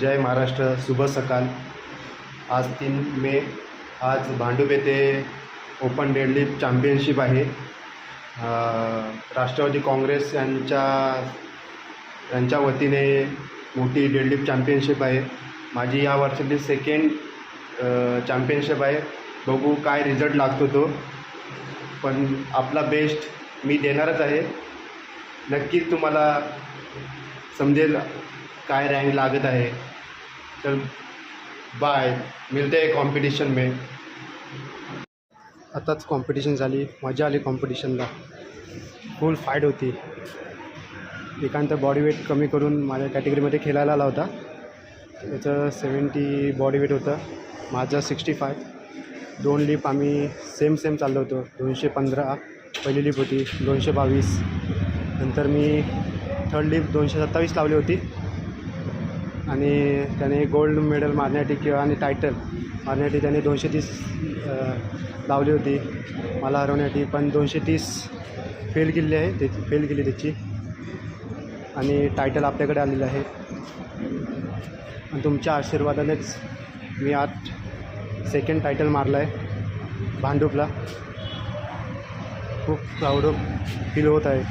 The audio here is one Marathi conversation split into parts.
जय महाराष्ट्र, शुभ सकाळ. आज 3 मे. आज भांडूप येथे ओपन डेडलिफ्ट चॅम्पियनशिप आहे. राष्ट्रवादी काँग्रेस यांच्या वतीने मोठी डेडलिफ्ट चॅम्पियनशिप आहे. माझी या वर्षाची सेकंड चॅम्पियनशिप आहे. बघू काय रिझल्ट लागतो तो, पण आपला बेस्ट मी देणारच आहे. नक्कीच तुम्हाला समजेल काय रँक लागत आहे. तर बाय, मिळते आहे कॉम्पिटिशन में. आताच कॉम्पिटिशन झाली, मजा आली कॉम्पिटिशनला. फुल फाईट होती. एकांत बॉडी वेट कमी करून माझ्या कॅटेगरीमध्ये खेळायला आला होता. त्याचं 70 बॉडी वेट होतं, माझं 65. 2 लिप आम्ही सेम चाललो होतो. 215 पहिली लिप होती, 222. नंतर मी थर्ड लिप 227 लावली होती. आणि त्याने गोल्ड मेडल मारण्यासाठी किंवा आणि टायटल मारण्यासाठी त्याने 230 लावली होती मला हरवण्यासाठी. पण 230 फेल केली त्याची. आणि टायटल आपल्याकडे आलेलं आहे. आणि तुमच्या आशीर्वादानेच मी आज सेकंड टायटल मारला आहे भांडूपला. खूप प्राऊड फील होत आहे.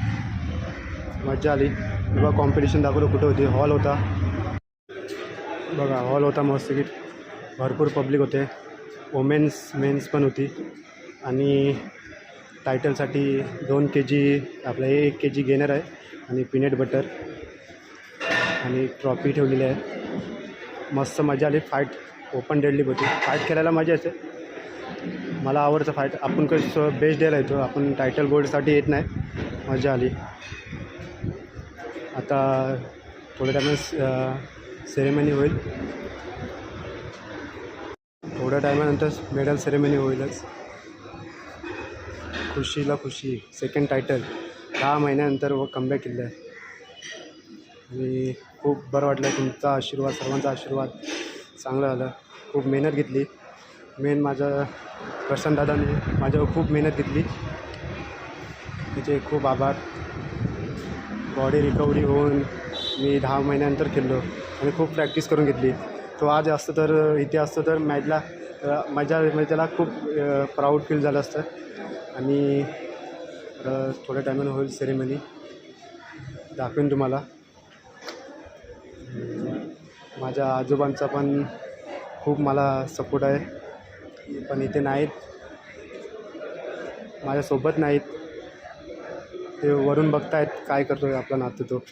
मजा आली. बघा कॉम्पिटिशन दाखवलं कुठं होती. हॉल होता बघा, हॉल होता मस्त की. भरपूर पब्लिक होते. मेन्स पण होती. आणि टायटलसाठी 2 kg आपलं 1 kg गेनर आहे आणि पीनट बटर आणि ट्रॉफी ठेवलेली आहे. मस्त मजा आली. फाईट ओपन डेडलिफ्ट होती. फाईट खेळायला मजा येते. मला आवडतं फाईट. आपण कसं बेस्ट डेला येतो, आपण टायटल गोल्डसाठी येत नाही. मजा आली. आता थोड्या टायमात सेरेमनी होईल. थोड्या टायमानंतर मेडल सेरेमनी होईलच. खुशीला खुशी. सेकंड टायटल 10 महिन्यानंतर व कमबॅक केलं आहे. आणि खूप बरं वाटलं. तुमचा आशीर्वाद, सर्वांचा आशीर्वाद चांगला झालं. खूप मेहनत घेतली. मेन माझं प्रशांतदादांनी माझ्यावर खूप मेहनत घेतली. त्याचे खूप आभार. बॉडी रिकव्हरी होऊन मी 10 महिन्यानंतर खेळलो आणि खूप प्रॅक्टिस करून घेतली. तो आज असतं तर इथे असतं तर मॅचला म्हणजे त्याला खूप प्राऊड फील झालं असतं. आणि थोड्या टायमानं होईल सेरेमनी, दाखवेन तुम्हाला. माझ्या आजोबांचा पण खूप मला सपोर्ट आहे, पण इथे नाहीत, माझ्यासोबत नाहीत. ते वरून बघतायत काय करतो आहे आपला नातू तो.